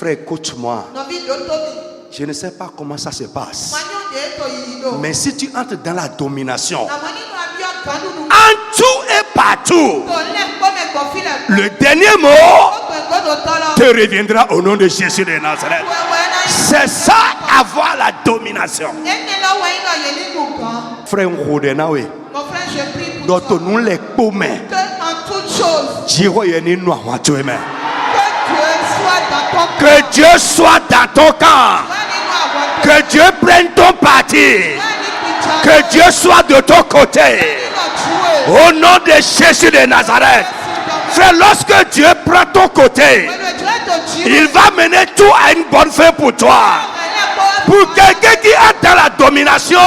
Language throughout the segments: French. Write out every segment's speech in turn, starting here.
Frère, écoute-moi. Je ne sais pas comment ça se passe. Mais si tu entres dans la domination, en tout et partout, le dernier mot te reviendra au nom de Jésus de Nazareth. C'est ça, avoir la domination. Frère, mon frère, je prie pour toi. nous les paumés. Que en toutes choses, que Dieu soit dans ton camp. Que Dieu prenne ton parti. Que Dieu soit de ton côté. Au nom de Jésus de Nazareth. Frère, lorsque Dieu prend ton côté, il va mener tout à une bonne fin pour toi. Pour quelqu'un qui est dans la domination,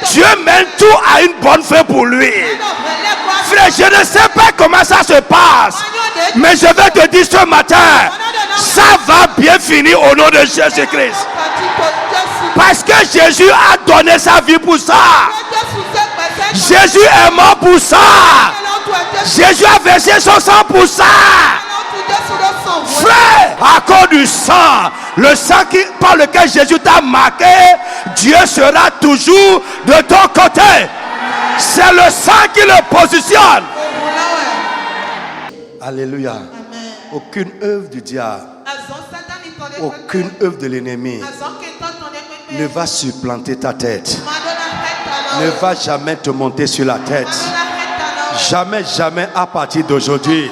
Dieu mène tout à une bonne fin pour lui. Frère, je ne sais pas comment ça se passe, mais je vais te dire ce matin, ça va bien finir au nom de Jésus-Christ. Parce que Jésus a donné sa vie pour ça. Jésus est mort pour ça. Jésus a versé son sang pour ça. Frère, à cause du sang, le sang par lequel Jésus t'a marqué, Dieu sera toujours de ton côté. C'est le sang qui le positionne. Alléluia. Amen. Aucune œuvre du diable, aucune œuvre de l'ennemi ne va supplanter ta tête. Ne va jamais te monter sur la tête. Jamais, jamais à partir d'aujourd'hui.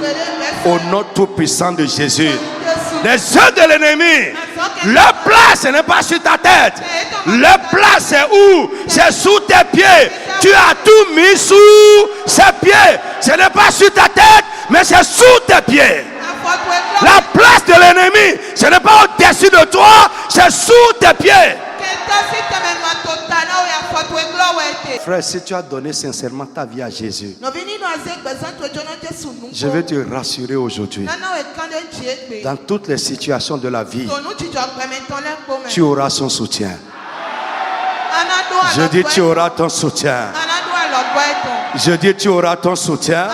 Au nom tout puissant de Jésus. Les œuvres de l'ennemi, leur place ce n'est pas sur ta tête. Leur place c'est où? C'est sous tes pieds. Tu as tout mis sous ses pieds. Ce n'est pas sur ta tête, mais c'est sous tes pieds. La place de l'ennemi, ce n'est pas au-dessus de toi, c'est sous tes pieds. Frère, si tu as donné sincèrement ta vie à Jésus, je vais te rassurer aujourd'hui. Dans toutes les situations de la vie, tu auras son soutien. Je dis tu auras ton soutien. Je dis tu auras ton soutien.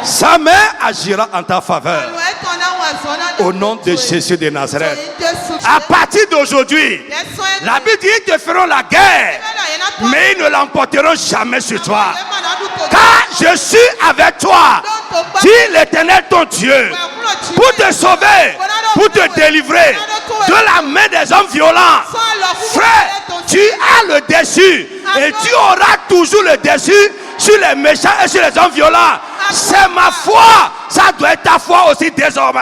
Sa main agira en ta faveur. Au nom de Jésus de Nazareth. À partir d'aujourd'hui, la Bible dit qu'ils te feront la guerre, mais ils ne l'emporteront jamais sur toi. Car je suis avec toi, dit l'Éternel ton Dieu, pour te sauver, pour te délivrer de la main des hommes violents. Frère, tu as le dessus et tu auras toujours le dessus sur les méchants et sur les hommes violents. C'est ma foi, ça doit être ta foi aussi désormais.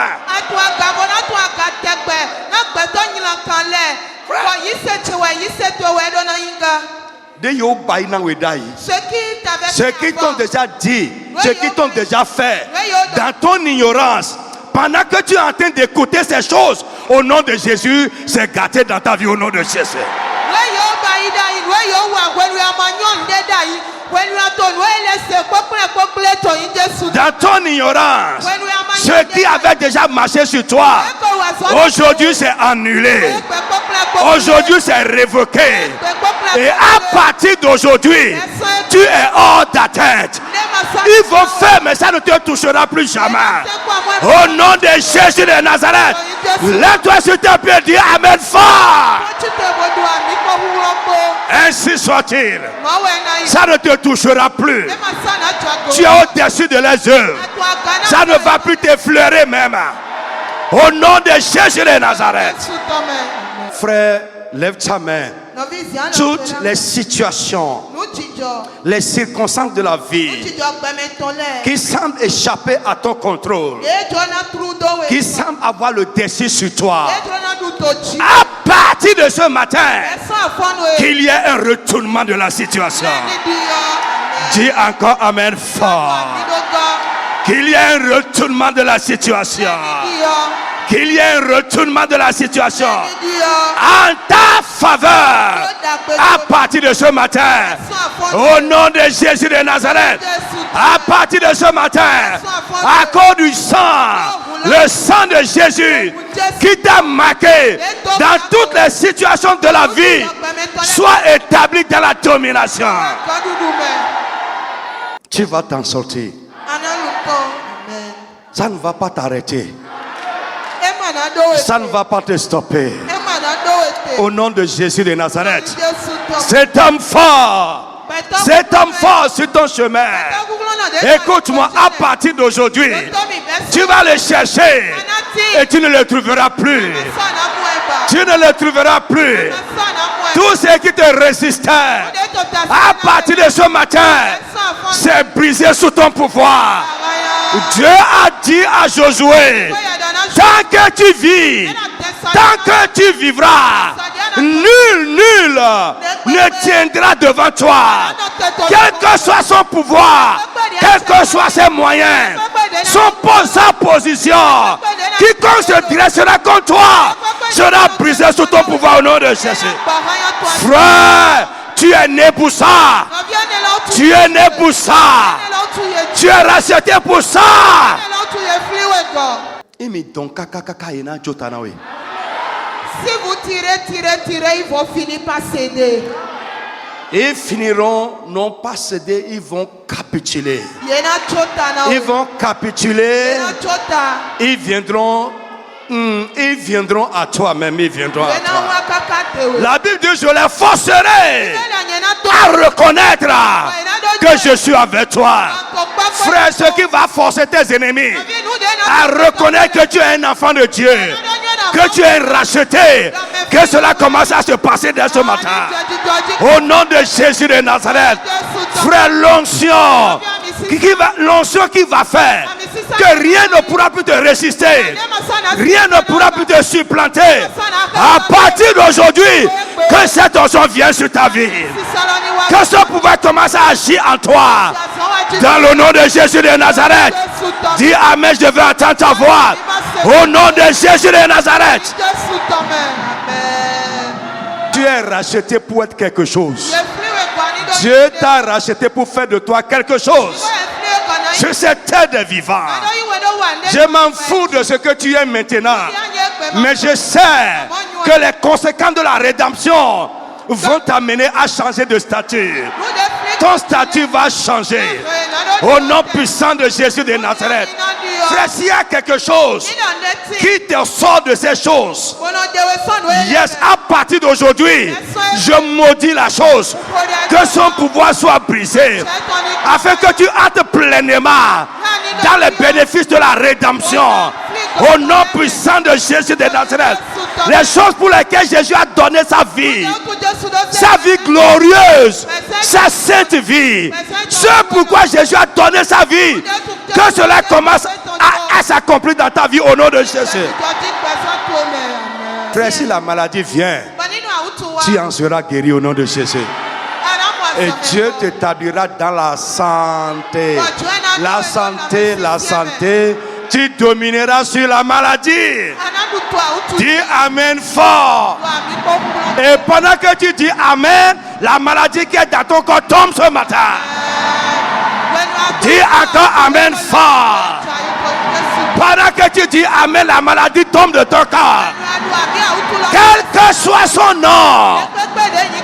Ceux qui t'ont déjà dit, ceux qui t'ont déjà fait, dans ton ignorance, pendant que tu es en train d'écouter ces choses, au nom de Jésus, c'est gâté dans ta vie au nom de Jésus. Dans ton ignorance, ceux qui avaient déjà marché sur toi, aujourd'hui c'est annulé. Aujourd'hui c'est révoqué. Et à partir d'aujourd'hui, tu es hors d'atteinte. Ils vont faire, mais ça ne te touchera plus jamais. Au nom de Jésus de Nazareth, lève-toi sur tes pieds et dis Amen fort. Ainsi soit-il. Ça ne te touchera plus. Tu es au-dessus de les œuvres. Ça ne va plus t'effleurer même. Au nom de Jésus de Nazareth. Frère, lève ta main. Toutes les situations, les circonstances de la vie qui semblent échapper à ton contrôle, qui semblent avoir le dessus sur toi, à partir de ce matin, qu'il y ait un retournement de la situation. Dis encore Amen fort. Qu'il y ait un retournement de la situation. Qu'il y ait un retournement de la situation en ta faveur à partir de ce matin. Au nom de Jésus de Nazareth, à partir de ce matin, à cause du sang, le sang de Jésus qui t'a marqué dans toutes les situations de la vie, soit établi dans la domination. Tu vas t'en sortir. Ça ne va pas t'arrêter. Ça ne va pas te stopper. Au nom de Jésus de Nazareth. Cet homme fort sur ton chemin. Écoute-moi, à partir d'aujourd'hui, tu vas le chercher et tu ne le trouveras plus. Tu ne le trouveras plus. Tout ce qui te résistait, à partir de ce matin, c'est brisé sous ton pouvoir. Dieu a dit à Josué, tant que tu vis, tant que tu vivras, nul ne tiendra devant toi. Quel que soit son pouvoir, quel que soient ses moyens, sa position, quiconque se dressera contre toi sera brisé sous ton pouvoir au nom de Jésus. Frère, tu es né pour ça. Tu es né pour ça. Tu es racheté pour ça. Si vous tirez, ils vont finir par céder. Ils finiront non pas céder, ils vont capituler. Ils vont capituler. Ils viendront à toi même. Ils viendront à toi. La Bible dit, je les forcerai à reconnaître que je suis avec toi. Frère, ce qui va forcer tes ennemis à reconnaître que tu es un enfant de Dieu, que tu es racheté, que cela commence à se passer dès ce matin. Au nom de Jésus de Nazareth, frère, l'onction qui va faire que rien ne pourra plus te résister, rien ne pourra plus te supplanter. À partir d'aujourd'hui, que cette onction vienne sur ta vie, que ce pouvoir commence à agir en toi. Dans le nom de Jésus de Nazareth, dis Amen, je veux entendre ta voix. Au nom de Jésus de Nazareth. Tu es racheté pour être quelque chose. Dieu t'a racheté pour faire de toi quelque chose. Sur cette terre des vivants. Je m'en fous de ce que tu es maintenant. Mais je sais que les conséquences de la rédemption vont t'amener à changer de statut. Ton statut va changer. Au nom puissant de Jésus de Nazareth. Frère, s'il y a quelque chose qui te sort de ces choses, yes, à partir d'aujourd'hui, je maudis la chose. Que son pouvoir soit brisé. Afin que tu entres pleinement dans les bénéfices de la rédemption. Au nom puissant de Jésus de Nazareth. Les choses pour lesquelles Jésus a donné sa vie glorieuse, sa sainte vie. Ce pourquoi Jésus a donné sa vie, que cela commence à s'accomplir dans ta vie au nom de Jésus. Frère, si la maladie vient, tu en seras guéri au nom de Jésus. Et Dieu t'établira dans la santé. La santé, la santé. Tu domineras sur la maladie. Dis Amen fort. Et pendant que tu dis Amen, la maladie qui est dans ton corps tombe ce matin. Dis encore Amen fort. Pendant que tu dis Amen, la maladie tombe de ton corps. Quel que soit son nom,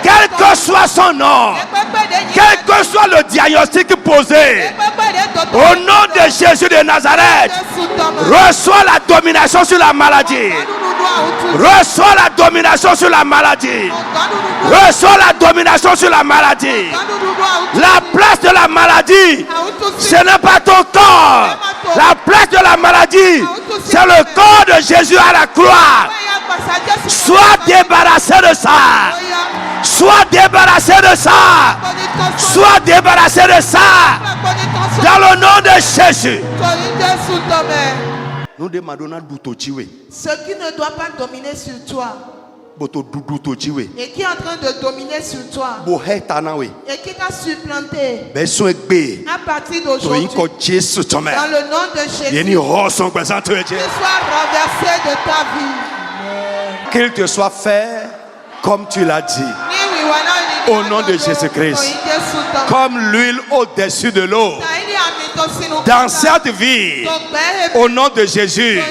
quel que soit son nom, quel que soit le diagnostic posé, au nom de Jésus de Nazareth, reçois la domination sur la maladie. Reçois la domination sur la maladie. Reçois la domination sur la maladie. La place de la maladie, ce n'est pas ton corps. La place de la maladie, c'est le corps de Jésus à la croix. Sois débarrassé de ça. Sois débarrassé de ça. Sois débarrassé de ça. Dans le nom de Jésus. Nous demandons ce qui ne doit pas dominer sur toi et qui est en train de dominer sur toi et qui t'a supplanté à partir d'aujourd'hui, dans le nom de Jésus, qu'il soit renversé de ta vie. Qu'il te soit fait comme tu l'as dit. Au nom de Jésus-Christ. Comme l'huile au-dessus de l'eau. Dans cette vie, au nom de Jésus,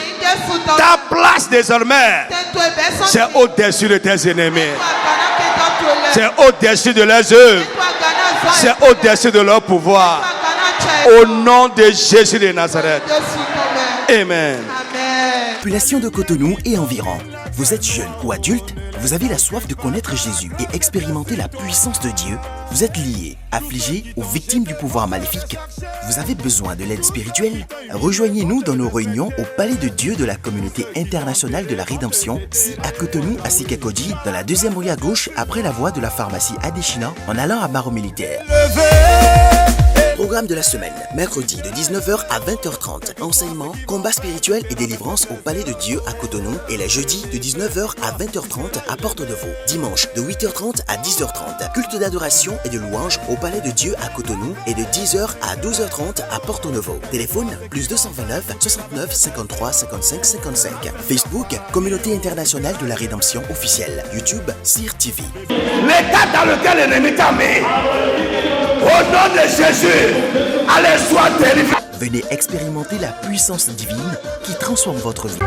ta place désormais, c'est au-dessus de tes ennemis. C'est au-dessus de leurs œuvres. C'est au-dessus de leur pouvoir. Au nom de Jésus de Nazareth. Amen. Amen. Population de Cotonou et environ. Vous êtes jeune ou adulte, vous avez la soif de connaître Jésus et expérimenter la puissance de Dieu. Vous êtes lié, affligé ou victime du pouvoir maléfique. Vous avez besoin de l'aide spirituelle? Rejoignez-nous dans nos réunions au Palais de Dieu de la Communauté internationale de la Rédemption, si à Cotonou, à Sikakoji, dans la deuxième rue à gauche, après la voie de la pharmacie Adeshina, en allant à Maro Militaire. Programme de la semaine, mercredi de 19h à 20h30. Enseignement, combat spirituel et délivrance au Palais de Dieu à Cotonou. Et le jeudi de 19h à 20h30 à Porte-Nouveau. Dimanche de 8h30 à 10h30. Culte d'adoration et de louange au Palais de Dieu à Cotonou. Et de 10h à 12h30 à Porte-Nouveau. Téléphone plus 229 69 53 55 55. Facebook, Communauté internationale de la Rédemption officielle. YouTube, CIR TV. L'état dans lequel l'ennemi t'a mis, au nom de Jésus, allez, sois délivré. Venez expérimenter la puissance divine qui transforme votre vie.